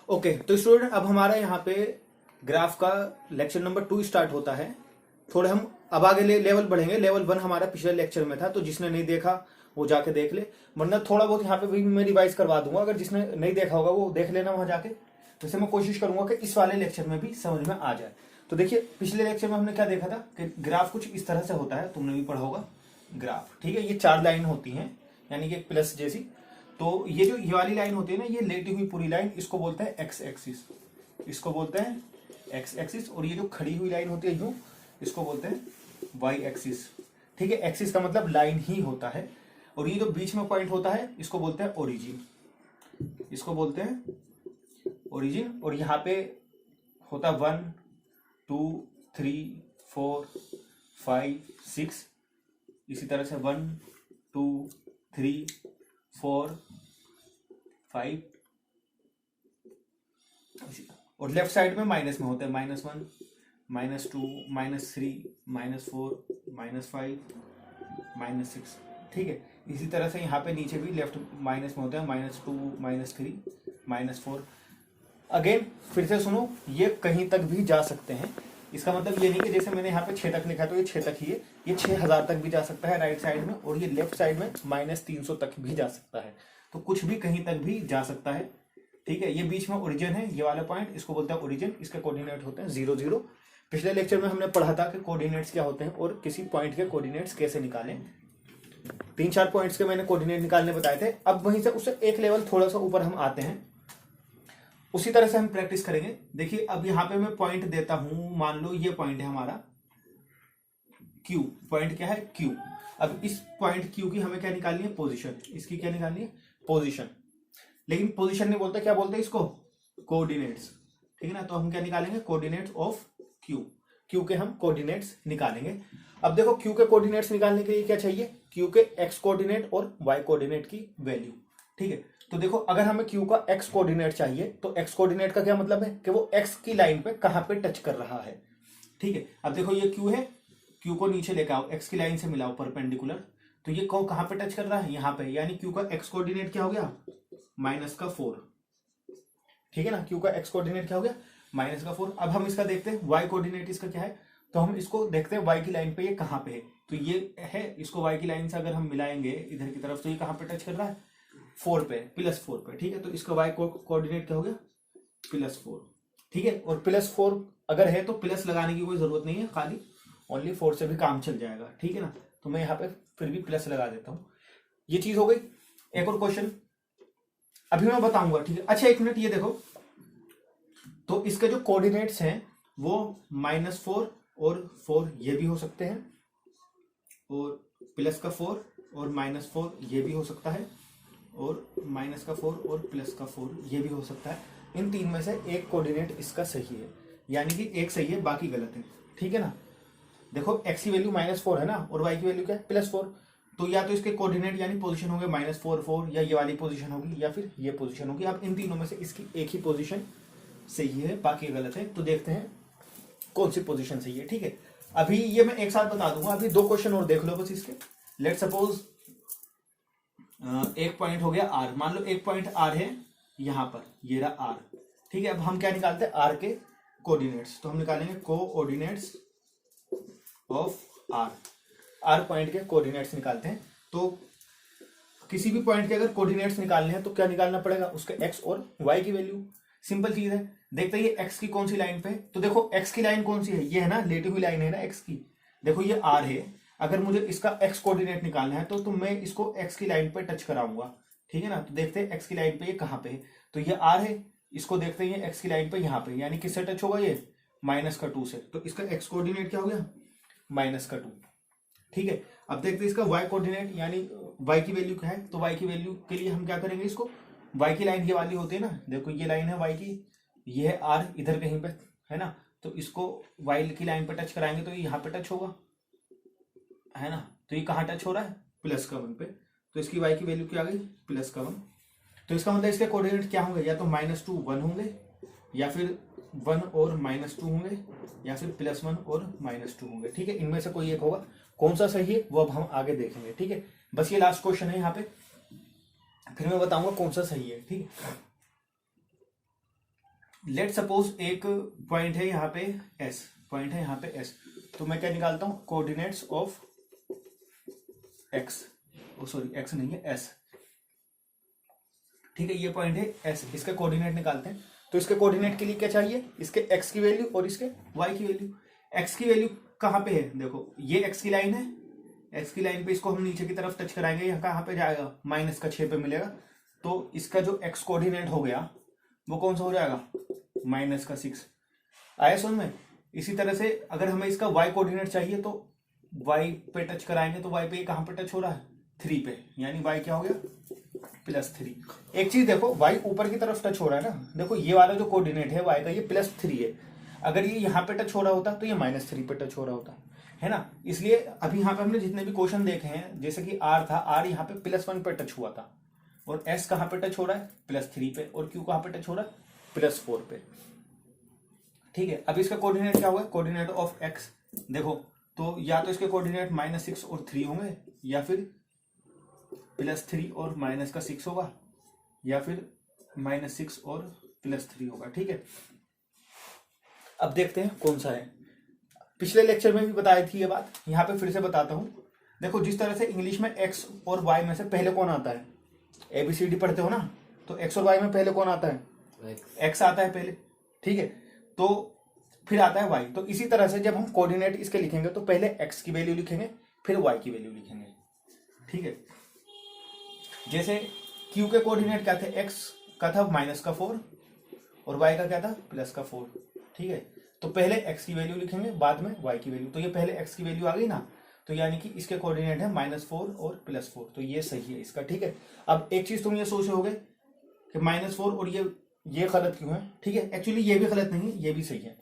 Okay, तो student अब हमारा यहाँ पे ग्राफ का लेक्चर नंबर 2 स्टार्ट होता है। थोड़े हम अब आगे लेवल बढ़ेंगे। लेवल 1 हमारा पिछले लेक्चर में था, तो जिसने नहीं देखा वो जाके देख ले, वरना थोड़ा बहुत यहाँ पे भी मैं रिवाइज करवा दूंगा। अगर जिसने नहीं देखा होगा वो देख लेना वहां जाके। वैसे मैं कोशिश करूंगा कि इस वाले लेक्चर में भी समझ में आ जाए। तो देखिए, पिछले लेक्चर में हमने क्या देखा था कि ग्राफ कुछ इस तरह से होता है, तुमने भी पढ़ा होगा ग्राफ। ठीक है, ये 4 लाइन होती हैं, यानी कि एक प्लस जैसी। तो ये जो ये वाली लाइन होती है ना, ये लेटी हुई पूरी लाइन, इसको बोलते हैं एक्स एक्सिस, इसको बोलते हैं एक्स एक्सिस। और ये जो खड़ी हुई लाइन होती है यूं, इसको बोलते हैं वाई एक्सिस। ठीक है, एक्सिस का मतलब लाइन ही होता है। और ये जो बीच में पॉइंट होता है, इसको बोलते हैं ओरिजिन, इसको बोलते हैं ओरिजिन। और यहाँ पे होता 1 2 3 4 5 6, इसी तरह से 1 2 3 4 5, और लेफ्ट साइड में माइनस में होते हैं -1 -2 -3 -4 -5 -6। ठीक है, इसी तरह से यहाँ पे नीचे भी लेफ्ट माइनस में होते हैं -2 -3 -4। अगेन फिर से सुनो, ये कहीं तक भी जा सकते हैं। इसका मतलब ये नहीं कि जैसे मैंने यहाँ पे 6 तक लिखा है तो ये 6 तक ही है, ये 6000 तक भी जा सकता है राइट साइड में, और ये लेफ्ट साइड में -300 तक भी जा सकता है। तो कुछ भी कहीं तक भी जा सकता है। ठीक है, ये बीच में ओरिजिन है, ये वाला पॉइंट, इसको बोलते हैं ओरिजिन। इसके कोऑर्डिनेट होते हैं 0 0। पिछले लेक्चर में हमने पढ़ा था कि कोऑर्डिनेट्स क्या होते हैं और किसी पॉइंट के कोऑर्डिनेट्स कैसे निकालें। 3-4 पॉइंट्स के मैंने कोऑर्डिनेट निकालने बताए थे। अब वहीं से उससे एक लेवल थोड़ा सा ऊपर हम आते हैं, उसी तरह से हम प्रैक्टिस करेंगे। देखिए, अब यहाँ पे मैं पॉइंट देता हूं, मान लो ये पॉइंट है हमारा Q। पॉइंट क्या है? Q। अब इस पॉइंट Q की हमें क्या निकालनी है? पोजीशन। इसकी क्या निकालनी है? पोजीशन। लेकिन पोजीशन नहीं बोलते, क्या बोलते हैं इसको? कोऑर्डिनेट्स। ठीक है ना, तो हम क्या निकालेंगे? Coordinates of Q। Q के हम कोऑर्डिनेट्स निकालेंगे। अब देखो, Q के कोऑर्डिनेट्स निकालने के लिए क्या चाहिए? Q के x कोऑर्डिनेट और y कोऑर्डिनेट की वैल्यू। ठीक है, तो देखो, अगर हमें Q का x कोऑर्डिनेट चाहिए तो x कोऑर्डिनेट का क्या मतलब है कि वो x की लाइन पे कहां पे टच कर रहा है। ठीक है, अब देखो ये Q है, Q को नीचे लेकर आओ, x की लाइन से मिलाओ परपेंडिकुलर, तो ये कहां पे टच कर रहा है? यहाँ पे। यानी Q का x कोऑर्डिनेट क्या हो गया? -4। ठीक है ना, Q का x कोऑर्डिनेट क्या हो गया? -4। अब हम इसका देखते हैं y कोऑर्डिनेट इसका क्या है, तो हम इसको देखते हैं y की लाइन पे ये कहां पे है। तो ये है, इसको y की लाइन से अगर हम मिलाएंगे इधर की तरफ, तो ये कहां पे टच कर रहा है? 4 पे, +4 पे। ठीक है, तो इसका y कोऑर्डिनेट क्या हो गया? +4। ठीक है, और +4 अगर है तो प्लस लगाने की कोई जरूरत नहीं है, खाली ओनली 4 से भी काम चल जाएगा। ठीक है ना, तो मैं यहाँ पे फिर भी प्लस लगा देता हूं। ये चीज हो गई। एक और क्वेश्चन अभी मैं बताऊंगा। ठीक है, अच्छा 1 मिनट, ये देखो, तो इसके जो कोऑर्डिनेट्स हैं वो -4 और 4 ये भी हो सकते हैं, और +4 और -4 ये भी हो सकता है, और -4 और +4 ये भी हो सकता है। इन 3 में से एक कोऑर्डिनेट इसका सही है, यानी कि एक सही है, बाकी गलत है। ठीक है ना, देखो x की वैल्यू -4 है ना, और y की वैल्यू क्या है? +4। तो या तो इसके कोऑर्डिनेट यानी पोजीशन होंगे -4 4, या ये वाली पोजीशन होगी, या फिर ये पोजीशन होगी। अब इन तीनों में से इसकी एक ही पोजीशन सही है, बाकी गलत है। तो देखते हैं कौन सी पोजीशन सही है। ठीक है, अभी ये मैं एक साथ बता दूंगा। अभी 2 क्वेश्चन और देख लो बस इसके। लेट सपोज एक पॉइंट हो गया R, मान लो एक पॉइंट R है यहां पर, ये रहा R। ठीक है, अब हम क्या निकालते हैं? R के कोऑर्डिनेट्स। तो हम निकालेंगे coordinates of R। R point के कोऑर्डिनेट्स निकालते हैं। तो किसी भी पॉइंट के अगर कोऑर्डिनेट्स निकालने हैं तो क्या निकालना पड़ेगा? उसके x और y की वैल्यू। सिंपल चीज है। देखते हैं ये x की कौन सी लाइन पे है, तो देखो x की लाइन कौन सी है? ये है ना, लेटी हुई लाइन है ना x की। देखो ये R है, अगर मुझे इसका x कोऑर्डिनेट निकालना है तो मैं इसको x की लाइन पे टच कराऊंगा। ठीक है ना, तो देखते हैं x की लाइन पे ये कहां पे है। तो ये R है, इसको देखते हैं ये x की लाइन पे यहाँ पे, यानी किससे टच होगा? ये -2 से। तो इसका x कोऑर्डिनेट क्या हो गया? -2। ठीक है, अब देखते हैं इसका y कोऑर्डिनेट, यानी y की वैल्यू क्या है। तो y की वैल्यू के लिए हम क्या करेंगे? इसको y की लाइन ये वाली होती है ना, देखो ये लाइन है y की, ये है R इधर कहीं पे है ना, तो इसको y की लाइन पे टच कराएंगे तो ये यहाँ पे टच होगा, है ना। तो ये कहाँ टच हो रहा है? +1 पे। तो इसकी y की वैल्यू क्या आ गई? +1। तो इसका मतलब इसके कोऑर्डिनेट क्या होंगे? या तो -2 1 होंगे, या फिर 1 और -2 होंगे, या फिर +1 और -2 होंगे। ठीक है, इनमें से कोई एक होगा। कौन सा सही है वो अब हम आगे देखेंगे। ठीक है, बस ये लास्ट क्वेश्चन है यहाँ पे, फिर मैं बताऊंगा कौन सा सही है। ठीक है, लेट सपोज एक पॉइंट है यहाँ पे एस, पॉइंट है यहाँ पे एस, तो मैं क्या निकालता हूँ, coordinates of x, sorry x नहीं है एस, ठीक है, ये पॉइंट है एस, इसके कोऑर्डिनेट निकालते हैं। तो इसके कोऑर्डिनेट के लिए क्या चाहिए, इसके एक्स की वैल्यू और इसके वाई की वैल्यू। एक्स की वैल्यू कहाँ पे है, देखो ये एक्स की लाइन है, एक्स की लाइन पे इसको हम नीचे की तरफ टच कराएंगे, यहाँ कहाँ पे जाएगा, माइनस का 6 पे मिलेगा, तो इसका जो एक्स कोऑर्डिनेट हो गया वो कौन सा हो जाएगा, माइनस का 6। आया समझ में। इसी तरह से अगर हमें इसका वाई कोऑर्डिनेट चाहिए तो वाई पे टच कराएंगे, तो वाई पे कहाँ पे टच हो रहा है, 3 पे, यानी वाई क्या हो गया, +3। एक चीज देखो, वाई ऊपर की तरफ टच हो रहा है ना, देखो ये वाला जो कोऑर्डिनेट है वाई का ये +3 है, अगर ये यहाँ पे टच हो रहा होता तो ये -3 पे टच हो रहा होता है ना। इसलिए अभी यहाँ पे हमने जितने भी क्वेश्चन देखे हैं, जैसे कि आर था, आर यहाँ पे +1 पे टच हुआ था, और एस कहाँ पे टच हो रहा है, +3 पे, और क्यू कहाँ पे टच हो रहा है, +4 पे, ठीक है। अब इसका कोऑर्डिनेट क्या हुआ, कोऑर्डिनेट ऑफ एक्स, देखो तो या तो इसके कोऑर्डिनेट -6 और 3 होंगे, या फिर +3 और -6 होगा, या फिर -6 और +3 होगा, ठीक है। अब देखते हैं कौन सा है, पिछले लेक्चर में भी बताई थी ये बात, यहाँ पे फिर से बताता हूं। देखो जिस तरह से इंग्लिश में एक्स और वाई में से पहले कौन आता है, ABCD पढ़ते हो ना, तो एक्स और वाई में पहले कौन आता है, एक्स आता है पहले, ठीक है, तो फिर आता है वाई। तो इसी तरह से जब हम कोऑर्डिनेट इसके लिखेंगे तो पहले एक्स की वैल्यू लिखेंगे, फिर वाई की वैल्यू लिखेंगे, ठीक है। जैसे क्यू के कोऑर्डिनेट क्या थे, एक्स का था -4 और वाई का क्या था, +4, ठीक है। तो पहले एक्स की वैल्यू लिखेंगे, बाद में वाई की वैल्यू, तो ये पहले एक्स की वैल्यू आ गई ना, तो यानी कि इसके कोऑर्डिनेट है -4 और +4, तो ये सही है इसका, ठीक है। अब एक चीज तुम ये सोच रहोगे कि -4 और ये गलत क्यों है, ठीक है, एक्चुअली ये भी गलत नहीं है, ये भी सही है,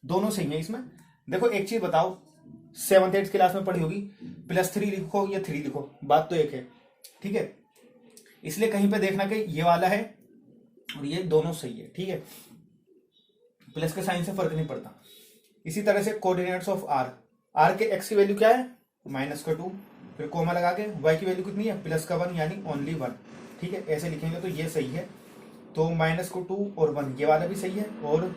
दोनों सही है इसमें। देखो एक चीज बताओ, 7th 8th क्लास में पढ़ी होगी, +3 लिखो या 3 लिखो, बात तो एक है, ठीक है। इसलिए कहीं पे देखना कि ये वाला है और ये दोनों सही है, ठीक है, प्लस के साइन से फर्क नहीं पड़ता। इसी तरह से कोऑर्डिनेट्स ऑफ आर, आर के एक्स की वैल्यू क्या है, -2, फिर कोमा लगा के वाई की वैल्यू कितनी है, +1 यानी ओनली 1, ठीक है, ऐसे लिखेंगे तो ये सही है। तो -2 और 1 ये वाला भी सही है, और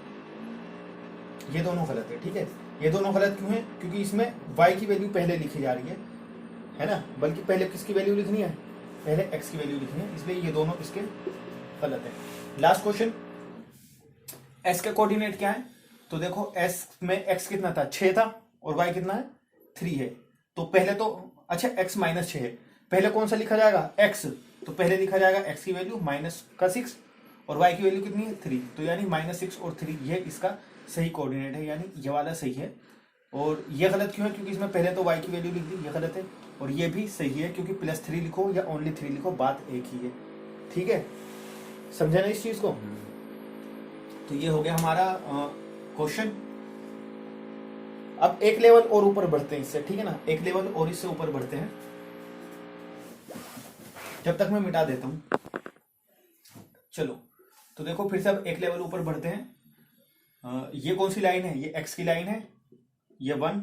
ये दोनों गलत है, ठीक है। ये दोनों गलत क्यों है, क्योंकि इसमें वाई की वैल्यू पहले लिखी जा रही है ना, बल्कि पहले किसकी वैल्यू लिखनी है, पहले एक्स की वैल्यू लिखनी है, इसलिए ये दोनों इसके गलत है। लास्ट क्वेश्चन, एस के कोऑर्डिनेट क्या है, तो देखो एस में एक्स कितना था, 6 था, और वाई कितना है, 3 है। तो पहले तो अच्छा एक्स -6 है, पहले कौन सा लिखा जाएगा, एक्स, तो पहले लिखा जाएगा एक्स की वैल्यू -6 और वाई की वैल्यू कितनी है, 3, तो यानी -6 और 3 ये इसका सही कोऑर्डिनेट है, यानी ये वाला सही है। और ये गलत क्यों है, क्योंकि इसमें पहले तो वाई की वैल्यू लिख दी, ये गलत है। और ये भी सही है क्योंकि +3 लिखो या ओनली 3 लिखो, बात एक ही है, ठीक है, समझा ना इस चीज को। तो ये हो गया हमारा क्वेश्चन। अब एक लेवल और ऊपर बढ़ते हैं इससे, ठीक है ना, एक लेवल और इससे ऊपर बढ़ते हैं, जब तक मैं मिटा देता हूं। चलो तो देखो फिर से अब एक लेवल ऊपर बढ़ते हैं। ये कौन सी लाइन है, ये एक्स की लाइन है, ये 1,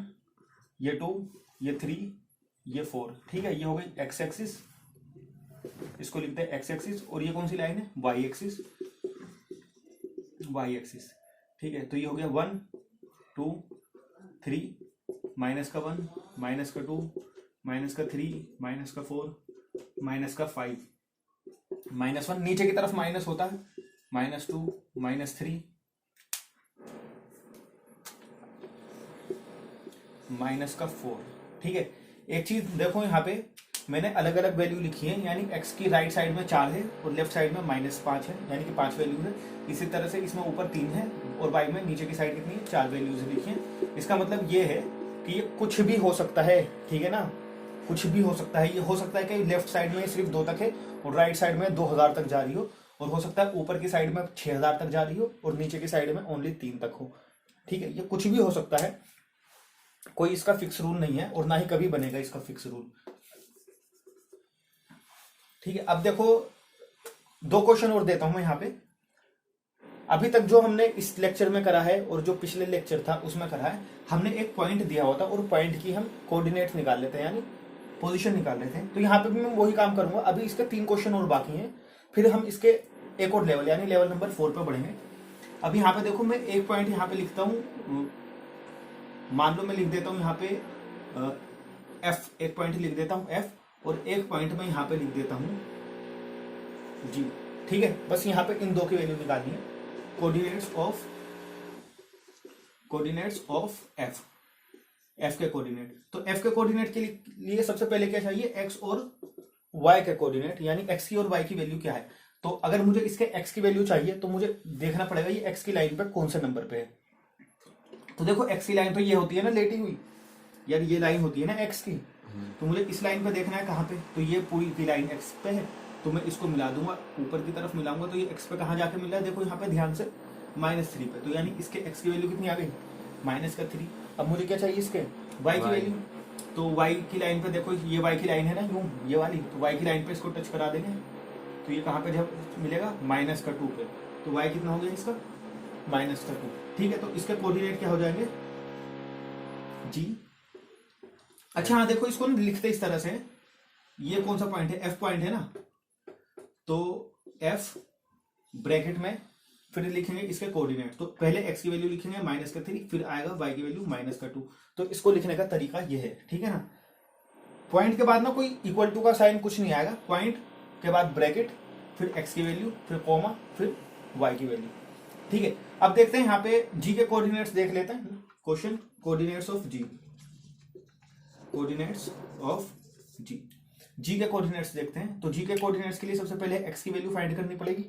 ये 2, ये 3, ये 4, ठीक है, ये हो गई एक्स एक्सिस, इसको लिखते हैं एक्स एक्सिस। और ये कौन सी लाइन है, वाई एक्सिस, वाई एक्सिस, ठीक है। तो ये हो गया 1 2 3, -1, -2, -3, -4, -5, -1 नीचे की तरफ माइनस होता है, -2, -3, -4, ठीक है। एक चीज देखो यहाँ पे मैंने अलग अलग वैल्यू लिखी है, यानी x की राइट साइड में 4 है और लेफ्ट साइड में -5 है, यानी कि 5 वैल्यू है। इसी तरह से इसमें ऊपर 3 है और y में नीचे की साइड कितनी है, 4 वैल्यूज लिखी है। इसका मतलब ये है कि ये कुछ भी हो सकता है, ठीक है ना, कुछ भी हो सकता है। ये हो सकता है कि लेफ्ट साइड में सिर्फ 2 तक है और राइट साइड में 2000 तक जा रही हो, और हो सकता है ऊपर की साइड में 6000 तक जा रही हो और नीचे की साइड में ओनली 3 तक हो, ठीक है। ये कुछ भी हो सकता है, कोई इसका फिक्स रूल नहीं है और ना ही कभी बनेगा इसका फिक्स रूल, ठीक है। अब देखो 2 क्वेश्चन और देता हूं मैं यहाँ पे। अभी तक जो हमने इस लेक्चर में करा है और जो पिछले लेक्चर था उसमें करा है, हमने एक पॉइंट दिया हुआ था और पॉइंट की हम कोऑर्डिनेट्स निकाल लेते हैं, यानी पोजीशन निकाल लेते हैं। तो यहाँ पे भी मैं वही काम करूंगा। अभी इसके 3 क्वेश्चन और बाकी हैं, फिर हम इसके एक और लेवल यानी लेवल नंबर 4 पे बढ़ेंगे। अब यहाँ पे देखो मैं एक पॉइंट यहाँ पे लिखता हूँ, मान लो मैं लिख देता हूँ यहाँ पे एफ, एक पॉइंट लिख देता हूँ एफ, और एक पॉइंट मैं यहाँ पे लिख देता हूँ जी। ठीक है, बस यहाँ पे इन दो की वैल्यू निकालनी है, कोऑर्डिनेट्स ऑफ एफ, एफ के कोऑर्डिनेट। तो एफ के कोऑर्डिनेट के लिए सबसे पहले क्या चाहिए, एक्स और वाई के कोऑर्डिनेट, यानी एक्स की और वाई की वैल्यू क्या है। तो अगर मुझे इसके एक्स की वैल्यू चाहिए तो मुझे देखना पड़ेगा ये एक्स की लाइन पे कौन से नंबर पे है। तो देखो एक्स की लाइन पे ये होती है ना लेटी हुई, यार ये लाइन होती है ना एक्स की, तो मुझे इस लाइन पे देखना है कहाँ पे, तो ये पूरी की लाइन एक्स पे है, तो मैं इसको मिला दूंगा, ऊपर की तरफ मिलाऊंगा, तो ये एक्स पे कहाँ जाके मिल रहा है, देखो यहाँ पे ध्यान से -3 पे, तो यानी इसके एक्स की वैल्यू कितनी आ गई, -3। अब मुझे क्या चाहिए इसके वाई की वैल्यू, तो वाई की लाइन पे देखो ये वाई की लाइन है ना यूं, ये वाली, तो वाई की लाइन पे इसको टच करा देंगे, तो ये कहाँ पे जब मिलेगा -2 पे, तो वाई कितना हो गया इसका -2। ठीक है, तो इसके कोऑर्डिनेट क्या हो जाएंगे जी। अच्छा हाँ देखो इसको लिखते इस तरह से, ये कौन सा पॉइंट है, एफ पॉइंट है ना, तो एफ ब्रैकेट में फिर लिखेंगे इसके कोऑर्डिनेट, तो पहले एक्स की वैल्यू लिखेंगे -3, फिर आएगा वाई की वैल्यू -2। तो इसको लिखने का तरीका ये है, ठीक है ना। पॉइंट के बाद ना कोई इक्वल टू का साइन कुछ नहीं आएगा, पॉइंट के बाद ब्रैकेट, फिर एक्स की वैल्यू, फिर कॉमा, फिर वाई की वैल्यू। ठीक है, अब देखते हैं यहाँ पे जी के कोऑर्डिनेट्स देख लेते हैं, question coordinates of G, coordinates of G, G के कोऑर्डिनेट्स देखते हैं। तो जी के कोऑर्डिनेट्स के लिए सबसे पहले एक्स की वैल्यू फाइंड करनी पड़ेगी,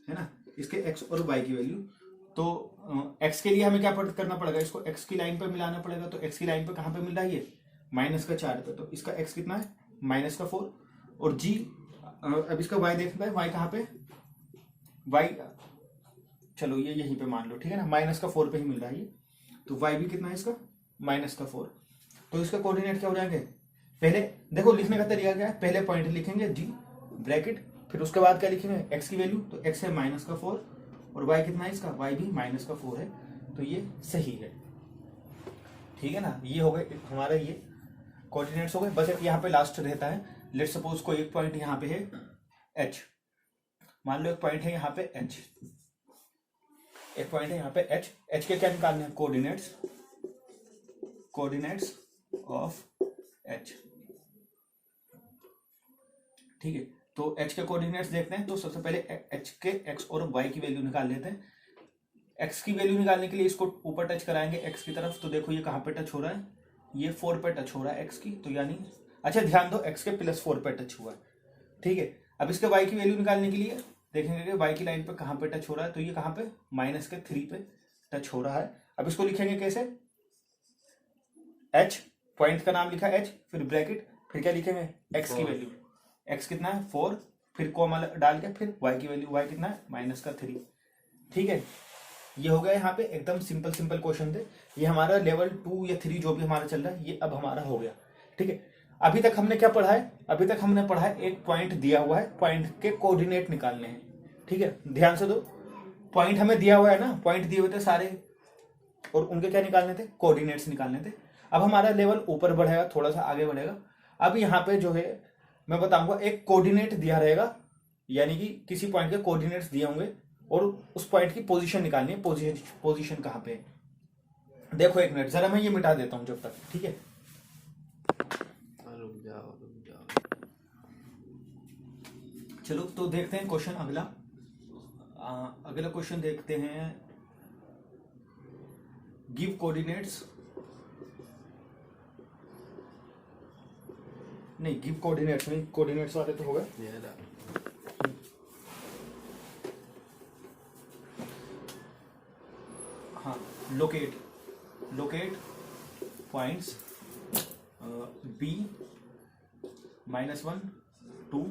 है ना, इसके एक्स और वाई की वैल्यू। तो एक्स के लिए हमें क्या करना पड़ेगा, इसको एक्स की लाइन पे मिलाना पड़ेगा, तो एक्स की लाइन पे कहाँ पे मिल रहा है ये -4 पे, तो इसका एक्स कितना है -4, और जी अब इसका वाई देखना है, वाई कहाँ पे, वाई चलो ये यहीं पे मान लो, ठीक है ना, -4 पे ही मिल रहा है ये, तो वाई भी कितना है इसका -4। तो इसका कोऑर्डिनेट क्या हो जाएंगे, पहले देखो लिखने का तरीका क्या है, पहले पॉइंट लिखेंगे जी ब्रैकेट, फिर उसके बाद क्या लिखेंगे एक्स की वैल्यू, तो एक्स है -4, और वाई कितना है इसका, वाई भी -4 है, तो ये सही है, ठीक है ना। ये हो गए हमारा ये कोऑर्डिनेट्स हो गए। बस यहाँ पे लास्ट रहता है, लेट सपोज कोई एक पॉइंट यहाँ पे है एच, मान लो एक पॉइंट है यहाँ पे एच, एक पॉइंट है यहाँ पे एच, एच के क्या निकालने हैं, कोऑर्डिनेट्स ऑफ एच। ठीक है, तो एच के कोऑर्डिनेट्स देखते हैं, तो सबसे पहले एच के एक्स और वाई की वैल्यू निकाल लेते हैं। एक्स की वैल्यू निकालने के लिए इसको ऊपर टच कराएंगे एक्स की तरफ, तो देखो ये कहाँ पे टच हो रहा है, ये 4 पे टच हो रहा है एक्स की, तो यानी अच्छा ध्यान दो एक्स के +4 पे टच हुआ है, ठीक है। अब इसके वाई की वैल्यू निकालने के लिए देखेंगे कि वाई की लाइन पे कहाँ पे टच हो रहा है, तो ये कहाँ पे -3 पे टच हो रहा है। अब इसको लिखेंगे कैसे, एच पॉइंट का नाम लिखा एच, फिर ब्रैकेट, फिर क्या लिखेंगे एक्स की वैल्यू, एक्स कितना है 4, फिर कॉमा डाल के फिर वाई की वैल्यू, वाई कितना है -3। ठीक है, ये हो गया यहाँ पे एकदम सिंपल क्वेश्चन थे। ये हमारा लेवल 2 या 3 जो भी हमारा चल रहा है ये अब हमारा हो गया, ठीक है। अभी तक हमने क्या पढ़ा है, अभी तक हमने पढ़ा है एक पॉइंट दिया हुआ है, पॉइंट के कोऑर्डिनेट निकालने हैं, ठीक है। ध्यान से दो, पॉइंट हमें दिया हुआ है ना, पॉइंट दिए हुए थे सारे, और उनके क्या निकालने थे, कोऑर्डिनेट्स निकालने थे। अब हमारा लेवल ऊपर बढ़ेगा, थोड़ा सा आगे बढ़ेगा। अब यहाँ पे जो है मैं बताऊंगा एक कोऑर्डिनेट दिया रहेगा, यानी कि किसी पॉइंट के कोऑर्डिनेट्स दिए होंगे और उस पॉइंट की पोजीशन निकालनी है, पोजीशन कहाँ पे है। देखो एक मिनट जरा मैं ये मिटा देता हूं जब तक, ठीक है। रुक जाओ। चलो तो देखते हैं क्वेश्चन अगला। अगला क्वेश्चन देखते हैं, गिव कोऑर्डिनेट्स, नहीं गिव कोऑर्डिनेट्स नहीं, कोऑर्डिनेट्स वाले तो हो गए। हाँ, लोकेट पॉइंट्स B -1 2,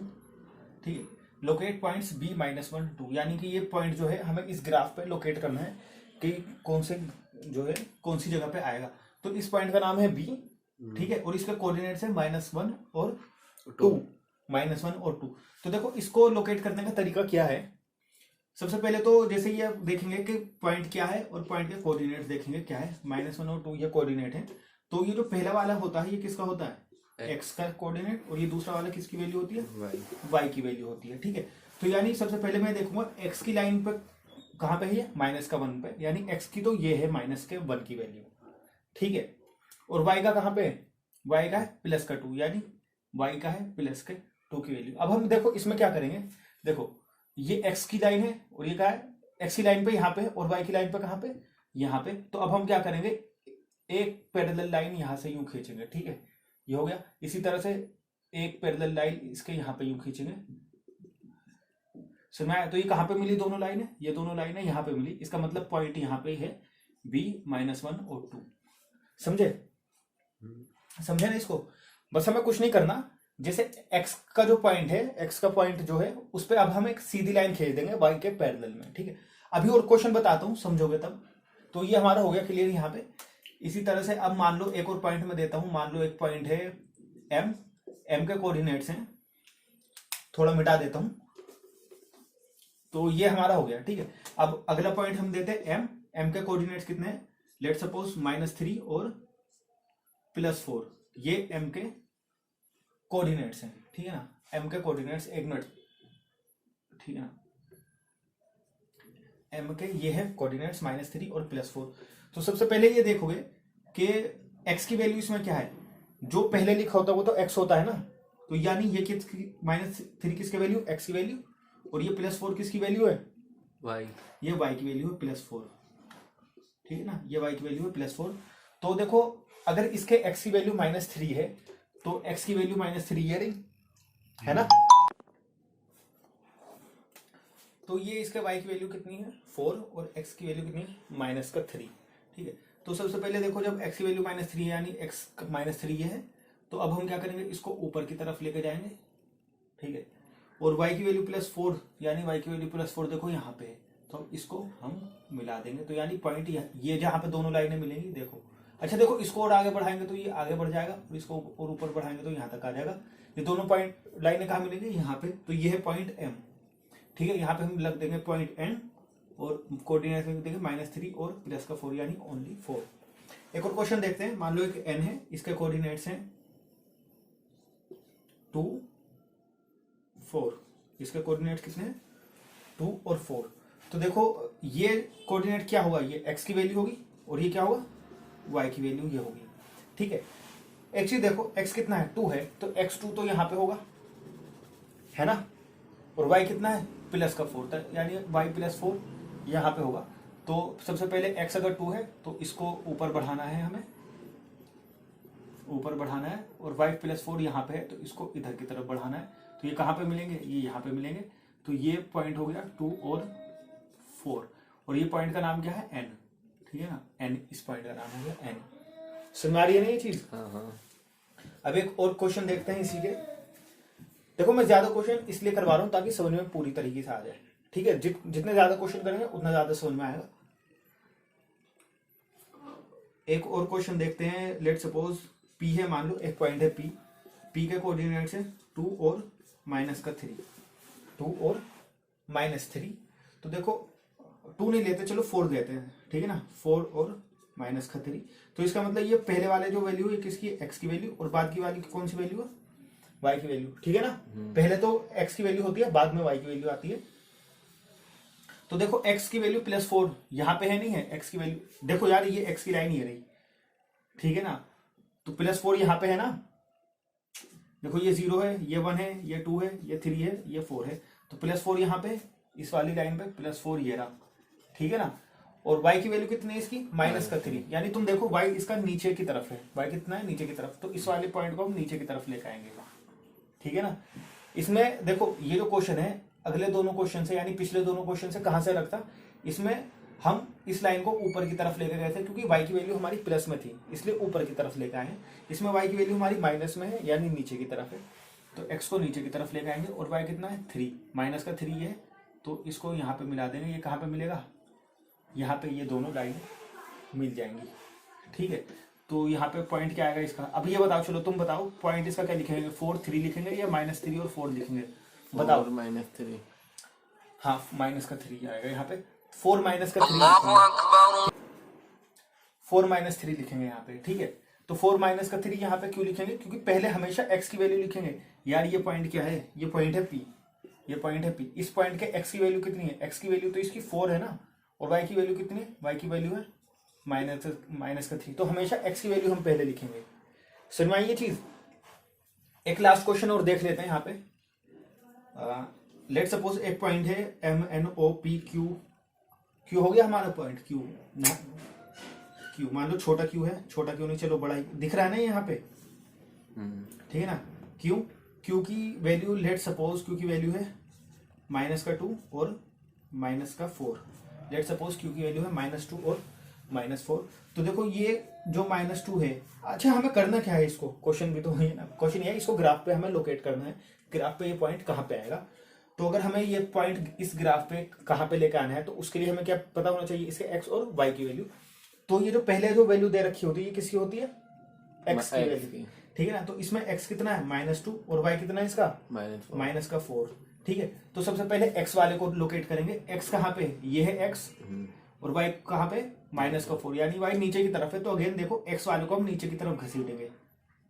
ठीक है। लोकेट पॉइंट्स B -1 2, यानी कि ये पॉइंट जो है हमें इस ग्राफ पे लोकेट करना है कि कौन से जो है कौन सी जगह पे आएगा। तो इस पॉइंट का नाम है B, ठीक है, और इसका कोऑर्डिनेट्स है -1 और 2, -1 और 2। तो देखो इसको लोकेट करने का तरीका क्या है। सबसे पहले तो जैसे ये देखेंगे कि पॉइंट क्या है और पॉइंट के कोऑर्डिनेट्स देखेंगे क्या है, -1 और 2 ये कोऑर्डिनेट है। तो ये जो पहला वाला होता है ये किसका होता है, एक्स का कोऑर्डिनेट, और ये दूसरा वाला किसकी वैल्यू होती है, वाई की वैल्यू होती है, ठीक है। तो यानी सबसे पहले मैं देखूंगा एक्स की लाइन पर कहाँ पे है ये माइनस का 1 पे, यानी x की तो ये है माइनस के 1 की वैल्यू, ठीक है। और y का कहाँ पे है, y का है प्लस का 2, यानी y का है प्लस के 2 की वैल्यू। अब हम देखो इसमें क्या करेंगे, देखो ये x की लाइन है और ये क्या है, x की लाइन पे यहाँ पे और y की लाइन पे कहाँ पे, यहाँ पे। तो अब हम क्या करेंगे, एक पैरेलल लाइन यहाँ से यूं खींचेंगे, ठीक है, ये हो गया। इसी तरह से एक पैरेलल लाइन इसके यहाँ पे यूं खींचेंगे, सुना है। तो ये कहाँ पे मिली दोनों लाइनें, ये दोनों लाइनें यहाँ पे मिली, इसका मतलब पॉइंट यहाँ पे है b -1 और 2, समझे, समझे ना इसको। बस हमें कुछ नहीं करना, जैसे x का जो पॉइंट है, x का पॉइंट जो है उस पर अब हम एक सीधी लाइन खींच देंगे y के पैरेलल में, ठीक है। अभी और क्वेश्चन बताता हूं, समझोगे तब। तो ये हमारा हो गया क्लियर यहाँ पे। इसी तरह से अब मान लो एक और पॉइंट में देता हूं, मान लो एक पॉइंट है m के कोऑर्डिनेट्स हैं, थोड़ा मिटा देता हूं, तो ये हमारा हो गया, ठीक है। अब अगला पॉइंट हम देते हैं m के कोऑर्डिनेट्स कितने हैं, लेट सपोज -3 और +4, ये m के कोऑर्डिनेट्स हैं, ठीक है ना। m के कोऑर्डिनेट्स, एक मिनट, ठीक है ना, m के ये है कोऑर्डिनेट्स -3 और +4। तो सबसे पहले ये देखोगे कि x की वैल्यू इसमें क्या है, जो पहले लिखा होता है वो तो x होता है ना, तो यानी ये किसकी -3 किसकी वैल्यू, x की वैल्यू, और ये +4 किसकी वैल्यू है, y, ये y की वैल्यू है +4, ठीक है ना, ये y की वैल्यू है +4। तो देखो अगर इसके x की वैल्यू -3 है तो x की वैल्यू -3 ये रही है ना, तो ये इसके y की वैल्यू कितनी है 4 और x की वैल्यू कितनी है -3, ठीक है। तो सबसे पहले देखो जब x की वैल्यू -3 है यानी x -3 ये है, तो अब हम क्या करेंगे, इसको ऊपर की तरफ लेके जाएंगे, ठीक है। और y की वैल्यू +4 यानी y की वैल्यू +4 देखो यहाँ पे है, तो इसको हम मिला देंगे, तो यानी पॉइंट ये जहाँ पे दोनों लाइनें मिलेंगी, देखो अच्छा देखो इसको और आगे बढ़ाएंगे तो ये आगे बढ़ जाएगा, और इसको और ऊपर बढ़ाएंगे तो यहाँ तक आ जाएगा। ये दोनों पॉइंट लाइनें कहाँ मिलेंगी, यहाँ पे, तो ये है पॉइंट m, ठीक है। यहाँ पे हम लग देंगे पॉइंट n और कोऑर्डिनेट में देंगे -3 और +4 यानी ओनली 4। एक और क्वेश्चन देखते हैं, मान लो एक n है, इसके कोऑर्डिनेट्स हैं 2 4, इसके कोऑर्डिनेट्स कितने हैं 2 और 4। तो देखो ये कोऑर्डिनेट क्या होगा, ये x की वैल्यू होगी और ये क्या होगा y की वैल्यू ये होगी, ठीक है। एक चीज देखो x कितना है 2 है, तो x2 तो यहाँ पे होगा है ना, और y कितना है +4, यानी y +4 यहाँ पे होगा। तो सबसे पहले x अगर 2 है तो इसको ऊपर बढ़ाना है, हमें ऊपर बढ़ाना है, और y +4 यहाँ पे है तो इसको इधर की तरफ बढ़ाना है। तो ये कहाँ पे मिलेंगे, ये यहाँ पे मिलेंगे। तो ये पॉइंट हो गया 2 और 4, और ये पॉइंट का नाम क्या है n, ठीक है ना, n, इस पॉइंट का नाम हो गया n। समझ आ रही है ना ये चीज। अब एक और क्वेश्चन देखते हैं इसी के। देखो मैं ज्यादा क्वेश्चन इसलिए करवा रहा हूं ताकि समझ में पूरी तरीके से आ जाए, ठीक है। जितने ज्यादा क्वेश्चन करेंगे उतना ज्यादा समझ में आएगा। एक और क्वेश्चन देखते हैं, लेट सपोज p है, मान लो एक पॉइंट है p के कोऑर्डिनेट्स है 2 और -3, 2 और -3। तो देखो 2 नहीं लेते, चलो 4 लेते हैं, ठीक है ना, 4 और -3। तो इसका मतलब ये पहले वाले जो वैल्यू है किसकी, x की वैल्यू, और बाद की वाली कौन सी वैल्यू है, y की वैल्यू, ठीक है ना। पहले तो x की वैल्यू होती है, बाद में y की वैल्यू आती है। तो देखो x की वैल्यू +4 यहाँ पे है, नहीं है x की वैल्यू, देखो यार ये x की लाइन ही है रही, ठीक है ना। तो +4 यहाँ पे है ना, देखो ये 0 है, ये 1 है, ये 2 है, ये 3 है, ये 4 है। तो +4 यहाँ पे इस वाली लाइन पे +4 ये रहा, ठीक है ना। और y की वैल्यू कितनी है इसकी -3, यानी तुम देखो y इसका नीचे की तरफ है, y कितना है नीचे की तरफ, तो इस वाले पॉइंट को हम नीचे की तरफ लेकर आएंगे, ठीक है ना। इसमें देखो ये जो क्वेश्चन है अगले दोनों क्वेश्चन से यानी पिछले दोनों क्वेश्चन से कहां से रखता, इसमें हम इस लाइन को ऊपर की तरफ लेकर गए थे, क्योंकि y की वैल्यू हमारी प्लस में थी इसलिए ऊपर की तरफ लेकर आए। इसमें y की वैल्यू हमारी माइनस में है यानी नीचे की तरफ है, तो x को नीचे की तरफ लेकर आएंगे। और y कितना है 3, -3 है, तो इसको यहाँ पे मिला देंगे। ये कहाँ पे मिलेगा, यहाँ पे ये दोनों लाइन मिल जाएंगी, ठीक है। तो यहाँ पे पॉइंट क्या आएगा इसका, अब ये बताओ, चलो तुम बताओ पॉइंट इसका क्या लिखेंगे, 4 3 लिखेंगे या -3 और 4 लिखेंगे, बताओ। -3, हाँ -3 आएगा यहाँ पे, 4 -3 लिखेंगे यहाँ पे, ठीक है। तो 4 -3 यहाँ पे क्यों लिखेंगे, क्योंकि पहले हमेशा x की वैल्यू लिखेंगे। यार ये पॉइंट क्या है, ये पॉइंट है p, ये पॉइंट है p, इस पॉइंट के x की वैल्यू कितनी है, x की वैल्यू तो इसकी 4 है ना, और y की वैल्यू कितनी है, y की वैल्यू है माइनस का 3, तो हमेशा x की वैल्यू हम पहले लिखेंगे। समझ में आई ये चीज। एक लास्ट क्वेश्चन और देख लेते हैं यहाँ पे। लेट सपोज एक पॉइंट है MNOP Q हो गया हमारा पॉइंट Q ना, Q मान लो छोटा Q है, छोटा Q नहीं चलो बड़ा ही दिख रहा है ना यहाँ पे, ठीक है ना। Q की वैल्यू लेट सपोज Q की वैल्यू है -2 और -4। लेट सपोज Q की वैल्यू है -2 और -4। तो देखो ये जो -2 है, अच्छा हमें करना क्या है, इसको क्वेश्चन भी तो है ना, क्वेश्चन ये है इसको ग्राफ पे हमें लोकेट करना है, ग्राफ पे ये पॉइंट कहाँ पे आएगा। तो अगर हमें ये पॉइंट इस ग्राफ पे कहाँ पे लेकर आना है, तो उसके लिए हमें क्या पता होना चाहिए, इसके x और y की वैल्यू। तो ये जो पहले जो वैल्यू दे रखी होती है ये किसकी होती है, x की वैल्यू, ठीक है ना। तो इसमें x कितना है -2 और y कितना है इसका -4, ठीक है। तो सबसे पहले x वाले को लोकेट करेंगे, x कहाँ पे, ये है x और y कहाँ पे -4, यानी y नीचे की तरफ है। तो अगेन देखो x वाले को हम नीचे की तरफ घसीटेंगे,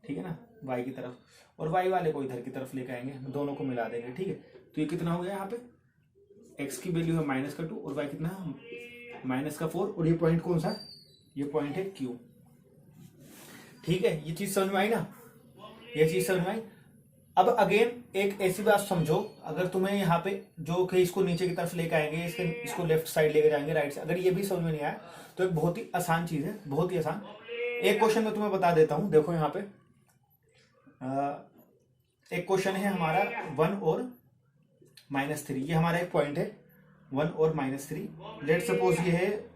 ठीक है ना, y की तरफ, और y वाले को इधर की तरफ लेकर आएंगे, दोनों को मिला देंगे, ठीक है। तो ये कितना हो गया, यहाँ पे x की वैल्यू है -2 और y कितना है -4, और ये पॉइंट कौन सा है, ये पॉइंट है Q, ठीक है। ये चीज समझ में आई ना, ये चीज समझ में आई। अब अगेन एक ऐसी बात समझो, अगर तुम्हें यहाँ पे जो कि इसको नीचे की तरफ लेकर आएंगे, इसको लेफ्ट साइड लेकर जाएंगे राइट से, अगर ये भी समझ में नहीं आया तो एक बहुत ही आसान चीज है, बहुत ही आसान। एक क्वेश्चन मैं तुम्हें बता देता हूं, देखो यहाँ पे एक क्वेश्चन है हमारा 1 और -3, ये हमारा एक पॉइंट है 1 और -3। लेट सपोज ये है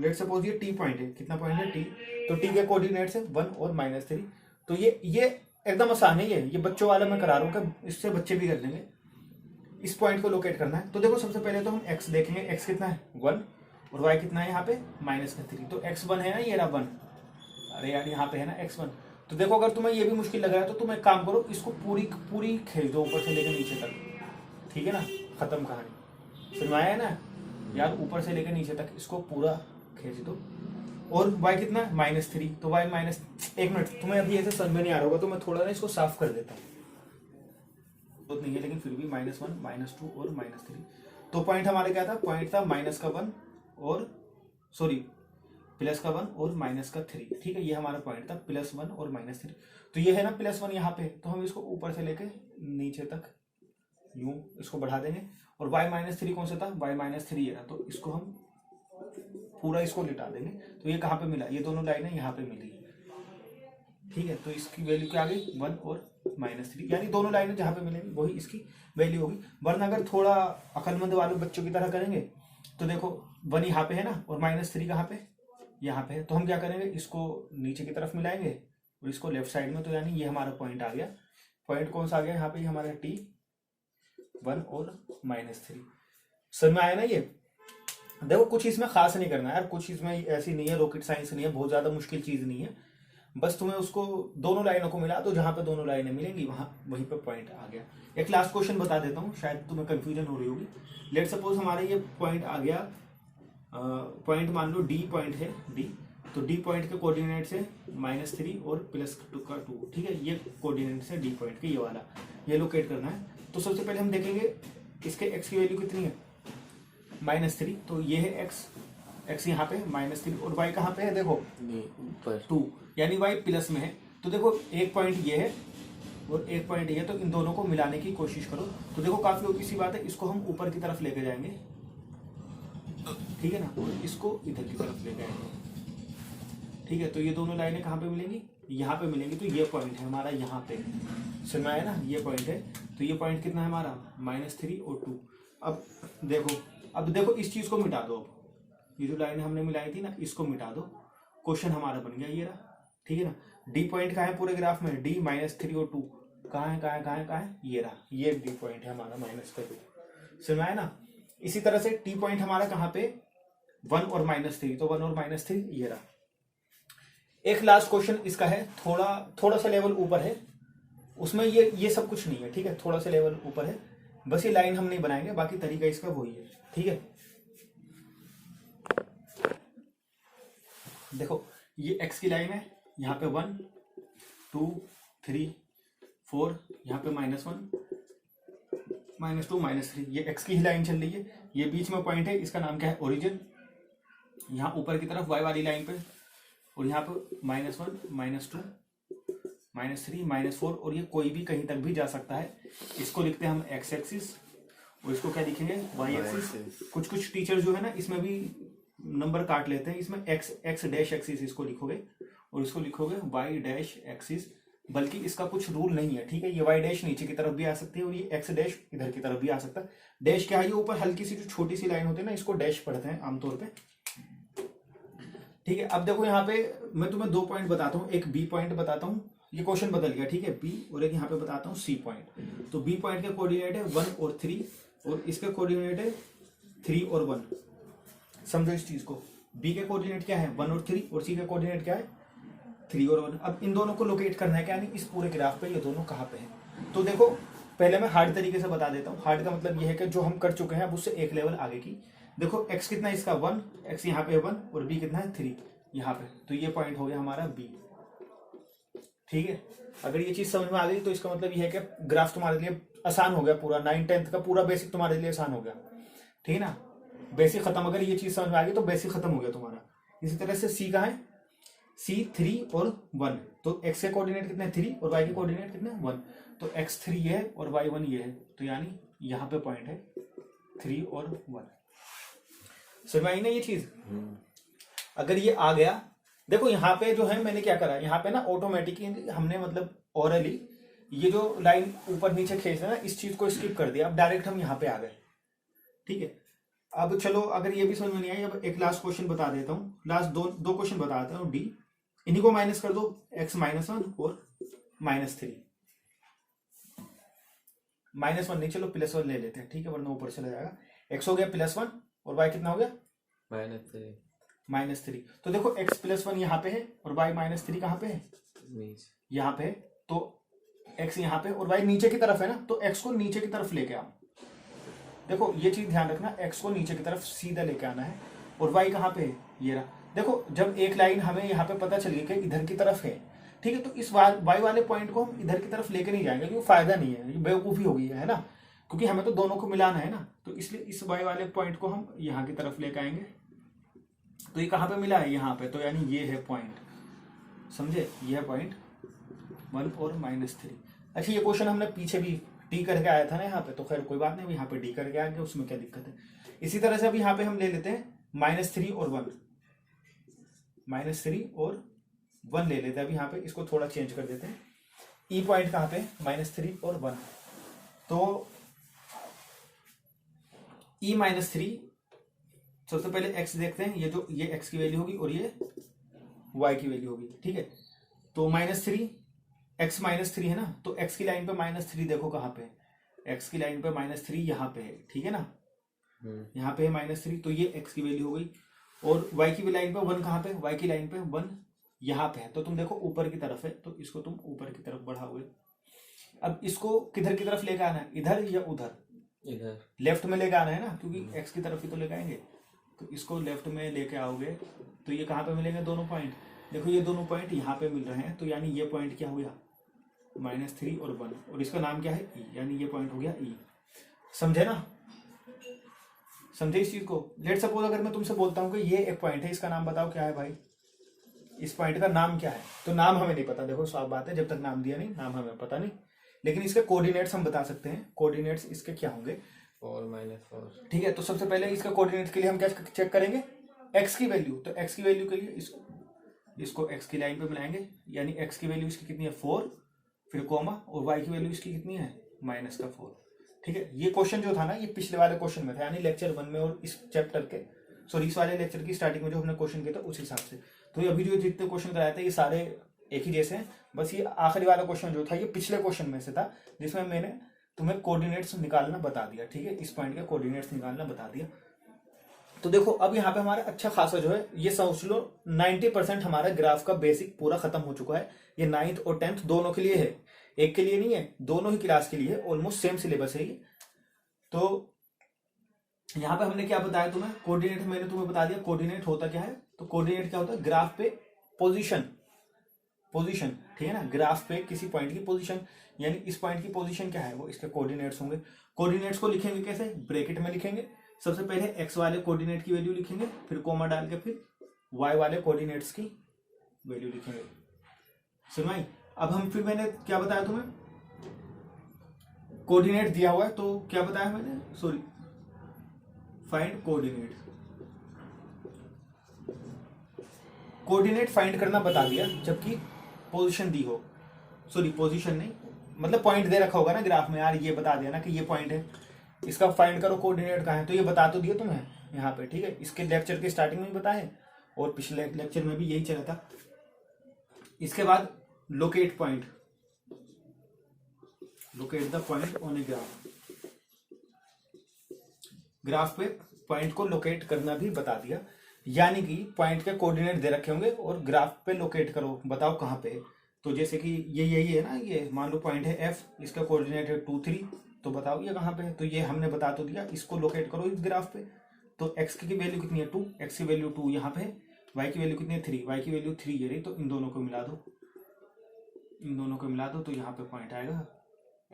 लेट सपोज ये t पॉइंट है, कितना पॉइंट है t, तो t के कोऑर्डिनेट्स है 1 और -3। तो ये एकदम आसान है, ये बच्चों वाला मैं करा रहा हूँ कि इससे बच्चे भी कर लेंगे। इस पॉइंट को लोकेट करना है, तो देखो सबसे पहले तो हम x देखेंगे, x कितना है 1 और y कितना है यहाँ पे -3। तो x1 है ना, ये रहा 1, अरे यार यहाँ पे है ना x1। तो देखो अगर तुम्हें ये भी मुश्किल लग रहा है तो तुम एक काम करो, इसको पूरी खेल दो ऊपर से लेकर नीचे तक, ठीक है ना, खत्म कहानी। सुनवाया है ना यार, ऊपर से लेकर नीचे तक इसको पूरा खींच दो। और y कितना -3, तो y माइनस, एक मिनट, तुम्हें अभी ऐसे समझ में नहीं आ रहा होगा तो मैं थोड़ा ना इसको साफ कर देता हूँ, तो नहीं है लेकिन फिर भी -1 -2 और -3। तो पॉइंट हमारे क्या था, पॉइंट था -1 और सॉरी +1 और -3, ठीक है। ये हमारा पॉइंट था +1 और -3। तो ये है ना +1 यहाँ पे, तो हम इसको ऊपर से लेके नीचे तक यूं इसको बढ़ा देंगे। और y -3 कौन सा था, y -3 ये था, तो इसको हम पूरा इसको लिटा देंगे। तो ये कहाँ पे मिला, ये दोनों लाइनें यहाँ पे मिली, ठीक है। तो इसकी वैल्यू क्या आ गई 1 और -3, यानी दोनों लाइनें जहाँ पे मिलेंगी वही इसकी वैल्यू होगी। वरना अगर थोड़ा अक्लमंद वाले बच्चों की तरह करेंगे तो देखो 1 यहाँ पे है ना, और -3 कहाँ पे, यहाँ पे है। तो हम क्या करेंगे, इसको नीचे की तरफ मिलाएंगे और इसको लेफ्ट साइड में, तो यानी ये हमारा पॉइंट आ गया। पॉइंट कौन सा आ गया यहाँ पे, हमारा t1 और -3। समझ में आया ना ये। देखो कुछ इसमें खास नहीं करना है यार, कुछ इसमें ऐसी नहीं है, रॉकेट साइंस नहीं है, बहुत ज्यादा मुश्किल चीज नहीं है। बस तुम्हें उसको दोनों लाइनों को मिला, तो जहां पे दोनों लाइनें मिलेंगी वहीं पे पॉइंट आ गया। एक लास्ट क्वेश्चन बता देता हूँ, शायद तुम्हें कंफ्यूजन हो रही होगी। लेट सपोज हमारा ये पॉइंट आ गया, पॉइंट मान लो डी पॉइंट है डी, तो डी पॉइंट के कोऑर्डिनेट्स है -3 और +2, ठीक है। ये कोऑर्डिनेट्स है डी पॉइंट के, ये वाला ये लोकेट करना है। तो सबसे पहले हम देखेंगे इसके x की वैल्यू कितनी है -3, तो ये है x यहाँ पे -3, और y कहाँ पे है देखो 2, यानी y प्लस में है। तो देखो एक पॉइंट ये है और एक पॉइंट ये है, तो इन दोनों को मिलाने की कोशिश करो। तो देखो काफी होगी सी बात है, इसको हम ऊपर की तरफ लेके जाएंगे, ठीक है ना, और इसको इधर की तरफ लेके आएंगे, ठीक है। तो ये दोनों लाइनें कहाँ पे मिलेंगी, यहाँ पे मिलेंगी। तो ये पॉइंट है हमारा यहाँ पे, समझ में आया ना, ये पॉइंट है। तो ये पॉइंट कितना है हमारा -3 और 2। अब देखो इस चीज को मिटा दो, अब ये जो लाइन हमने मिलाई थी ना, इसको मिटा दो, क्वेश्चन हमारा बन गया ये रहा, ठीक है ना। डी पॉइंट कहाँ है पूरे ग्राफ में, डी -3 और 2 कहाँ है, ये रहा, ये डी पॉइंट है हमारा -2, समझ में आया ना। इसी तरह से टी पॉइंट हमारा कहाँ पे 1 और -3, तो 1 और -3 ये रहा। एक लास्ट क्वेश्चन इसका है, थोड़ा सा लेवल ऊपर है, उसमें ये सब कुछ नहीं है, ठीक है, थोड़ा सा लेवल ऊपर है, बस ये लाइन हम नहीं बनाएंगे, बाकी तरीका इसका वही है, ठीक है। देखो ये x की लाइन है, यहाँ पे 1 2 3 4, यहाँ पे -1 -2 -3, ये x की ही लाइन चल रही है, ये बीच में पॉइंट है, इसका नाम क्या है ओरिजिन, यहाँ ऊपर की तरफ y वाली लाइन पे, और यहाँ पे -1 -2 -3 -4, और ये कोई भी कहीं तक भी जा सकता है। इसको लिखते हैं हम x एक्सिस, और इसको क्या लिखेंगे y एक्सिस। कुछ टीचर जो है ना इसमें भी नंबर काट लेते हैं, इसमें x डैश एक्सिस इसको लिखोगे, और इसको लिखोगे y डैश एक्सिस, बल्कि इसका कुछ रूल नहीं है, ठीक है। ये y डैश नीचे की तरफ भी आ सकती है, और ये x डैश इधर की तरफ भी आ सकता है। डैश क्या है, ये ऊपर हल्की सी जो छोटी सी लाइन होती है ना, इसको डैश पढ़ते हैं आमतौर पे, ठीक है। अब देखो यहाँ पे मैं तुम्हें 2 पॉइंट बताता हूँ, एक बी पॉइंट बताता हूँ, ये क्वेश्चन बदल गया, ठीक है, बी, और एक यहाँ पे बताता हूँ सी पॉइंट। तो बी पॉइंट के कोऑर्डिनेट है 1 और 3, और इसके कोऑर्डिनेट है 3 और 1। समझो इस चीज को, बी के कोऑर्डिनेट क्या है 1 और 3, और सी के कोऑर्डिनेट क्या है 3 और 1। अब इन दोनों को लोकेट करना है, क्या नहीं, इस पूरे ग्राफ पे ये दोनों कहाँ पे हैं। तो देखो पहले मैं हार्ड तरीके से बता देता हूँ। हार्ड का मतलब ये है कि जो हम कर चुके हैं अब उससे एक लेवल आगे की। देखो x कितना है इसका 1, x यहाँ पे 1, और b कितना है 3 यहाँ पे, तो ये पॉइंट हो गया हमारा b, ठीक है। अगर ये चीज समझ में आ गई तो इसका मतलब ये है कि ग्राफ तुम्हारे लिए आसान हो गया, पूरा 9-10 का पूरा बेसिक तुम्हारे लिए आसान हो गया, ठीक है ना। बेसिक खत्म, अगर ये चीज समझ में आ गई तो बेसिक खत्म हो गया तुम्हारा। इसी तरह से सी कहाँ है, सी 3 और 1, तो x के कोऑर्डिनेट कितने 3 और y के कोऑर्डिनेट कितने 1, तो x 3 ये है और y 1 ये है, तो यानी यहाँ पे पॉइंट है 3 और 1। समझ में आई ना ये चीज। अगर ये आ गया, देखो यहाँ पे जो है मैंने क्या करा, यहाँ पे ना ऑटोमेटिकली हमने मतलब ओरली ये जो लाइन ऊपर नीचे खींच रहे ना, इस चीज को स्किप कर दिया, अब डायरेक्ट हम यहाँ पे आ गए, ठीक है। अब चलो अगर ये भी समझ में नहीं आई, अब एक लास्ट क्वेश्चन बता देता हूँ, लास्ट दो क्वेश्चन बता देता हूँ। डी, इन्हीं को माइनस कर दो, x -1 और -3, -1 नहीं, चलो +1 ले लेते हैं, ठीक है, वरना ऊपर चला जाएगा। x हो गया +1 और y कितना हो गया -3। तो देखो x +1 यहाँ पे है और y -3 कहाँ पे है, यहाँ पे है, तो x यहाँ पे और y नीचे की तरफ है ना, तो x को नीचे की तरफ लेके आओ। देखो ये चीज ध्यान रखना, x को नीचे की तरफ सीधा लेके आना है, और y कहाँ पे है, ये रहा। देखो जब एक लाइन हमें यहाँ पे पता चली कि इधर की तरफ है, ठीक है, तो इस y वाले पॉइंट को हम इधर की तरफ लेके नहीं जाएंगे, क्योंकि फायदा नहीं है, ये बेवकूफी हो गई है ना, क्योंकि हमें तो दोनों को मिलाना है ना, तो इसलिए इस y वाले पॉइंट को हम यहाँ की तरफ लेके आएंगे। तो ये कहाँ पे मिला है, यहाँ पे, तो यानी ये है पॉइंट, समझे, ये है पॉइंट 1 और -3। अच्छा ये क्वेश्चन हमने पीछे भी डी करके आया था ना यहाँ पे, तो खैर कोई बात नहीं, यहाँ पे डी करके आ गया, उसमें क्या दिक्कत है। इसी तरह से अब यहाँ पे हम ले लेते हैं -3 और 1, -3 और 1 ले लेते हैं। अब यहाँ पे इसको थोड़ा चेंज कर देते हैं, ई पॉइंट कहाँ पे -3 और 1, तो ई -3, सबसे पहले x देखते हैं, ये x की वैल्यू होगी और ये y की वैल्यू होगी, ठीक है। तो -3, x -3 है ना, तो x की लाइन पे -3 देखो कहाँ पे है, x की लाइन पे -3 यहाँ पे है, ठीक है ना, यहाँ पे है -3, तो ये x की वैल्यू हो गई। और y की लाइन पे 1 कहाँ पे, y की लाइन पे 1 यहाँ पे है, तो तुम देखो ऊपर की तरफ है, तो इसको तुम ऊपर की तरफ बढ़ाओगे। अब इसको किधर की तरफ लेकर आना है, इधर या उधर, इधर लेफ्ट में लेकर आना है ना, क्योंकि x की तरफ ही तो लेकर आएंगे, तो इसको लेफ्ट में लेके आओगे, तो ये कहाँ पे मिलेंगे दोनों पॉइंट, देखो ये दोनों पॉइंट यहाँ पे मिल रहे हैं, तो यानी ये पॉइंट क्या हो गया -3 और 1, और इसका नाम क्या है ई, यानी ये पॉइंट हो गया ई। समझे ना, समझे इस चीज को। लेट सपोज अगर मैं तुमसे बोलता हूँ कि ये एक पॉइंट है, इसका नाम बताओ क्या है भाई, इस पॉइंट का नाम क्या है, तो नाम हमें नहीं पता, देखो साफ बात है, जब तक नाम दिया नहीं नाम हमें पता नहीं, लेकिन इसके कोऑर्डिनेट्स हम बता सकते हैं। कोऑर्डिनेट्स इसके क्या होंगे, 4 ठीक है। तो सबसे पहले इसका कोऑर्डिनेट के लिए हम क्या चेक करेंगे, x की वैल्यू, तो x की वैल्यू के लिए इसको x की लाइन पे मिलाएंगे, यानी x की वैल्यू इसकी कितनी है 4, फिर कोमा, और y की वैल्यू इसकी कितनी है -4, ठीक है। ये क्वेश्चन जो था ना, ये पिछले वाले क्वेश्चन में था, यानी लेक्चर 1 में, और इस चैप्टर के सॉरी इस वाले लेक्चर की स्टार्टिंग में जो हमने क्वेश्चन किया था उस हिसाब से। तो ये अभी जो जितने क्वेश्चन कराए थे ये सारे एक ही जैसे हैं, बस ये आखिरी वाला क्वेश्चन जो था ये पिछले क्वेश्चन में से था, जिसमें मैंने तुम्हें कोऑर्डिनेट्स निकालना बता दिया, ठीक है, इस पॉइंट के कोऑर्डिनेट्स निकालना बता दिया। तो देखो अब यहाँ पे हमारा अच्छा खासा जो है, ये समझ लो 90% हमारा ग्राफ का बेसिक पूरा खत्म हो चुका है। ये 9th और 10th दोनों के लिए है, एक के लिए नहीं है, दोनों ही क्लास के लिए है, ऑलमोस्ट सेम सिलेबस है ये। तो यहाँ पे हमने क्या बताया तुम्हें, कोऑर्डिनेट मैंने तुम्हें बता दिया, कोऑर्डिनेट होता क्या है, तो कोऑर्डिनेट क्या होता है, ग्राफ पे पोजीशन, ठीक है ना, ग्राफ पे किसी पॉइंट की पोजीशन, यानी इस पॉइंट की पोजीशन क्या है, वो इसके कोऑर्डिनेट्स होंगे। कोऑर्डिनेट्स को लिखेंगे कैसे, ब्रैकेट में लिखेंगे। सबसे पहले एक्स वाले कोऑर्डिनेट की वैल्यू लिखेंगे, फिर कोमा डाल के फिर वाई वाले कोऑर्डिनेट्स की वैल्यू लिखेंगे। सुनवाई, अब हम फिर मैंने क्या बताया तुम्हें, कोऑर्डिनेट दिया हुआ है तो क्या बताया मैंने, sorry, find coordinate. Coordinate find करना बता दिया, जबकि पोजीशन दी हो, सॉरी पोजीशन नहीं, मतलब पॉइंट दे रखा होगा ना ग्राफ में, यार ये बता दिया ना कि ये पॉइंट है, इसका फाइंड करो कोऑर्डिनेट कहाँ है, तो ये बता तो दिया तुम्हें यहाँ पे, ठीक है। इसके लेक्चर के स्टार्टिंग में भी बताए और पिछले लेक्चर में भी यही चला था। इसके बाद locate point, locate the point on a graph, graph पे पॉइंट को लोकेट करना भी बता दिया, यानी कि पॉइंट के कोऑर्डिनेट दे रखे होंगे और ग्राफ पे लोकेट करो, बताओ कहाँ पे है। तो जैसे कि ये यही है ना, ये मान लो पॉइंट है एफ, इसका कोऑर्डिनेट है 2 3, तो बताओ ये कहाँ पे है, तो ये हमने बता तो दिया, इसको लोकेट करो इस ग्राफ पे। तो एक्स की वैल्यू कितनी है 2, एक्स की वैल्यू 2 यहाँ पे है, वाई की वैल्यू कितनी है 3, वाई की वैल्यू 3 ये रही, तो इन दोनों को मिला दो, इन दोनों को मिला दो, तो यहाँ पे पॉइंट आएगा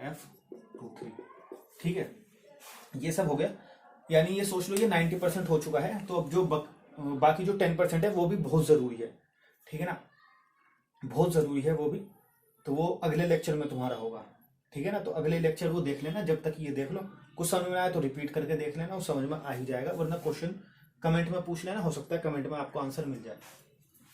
F2 3, ठीक है। ये सब हो गया, यानी ये सोच लो ये 90% हो चुका है। तो अब जो बाकी जो 10% है वो भी बहुत जरूरी है, ठीक है ना, बहुत जरूरी है वो भी, तो वो अगले लेक्चर में तुम्हारा होगा, ठीक है ना। तो अगले लेक्चर वो देख लेना, जब तक ये देख लो, कुछ समझ में आए तो रिपीट करके देख लेना, और समझ में आ ही जाएगा, वरना क्वेश्चन कमेंट में पूछ लेना, हो सकता है कमेंट में आपको आंसर मिल जाए।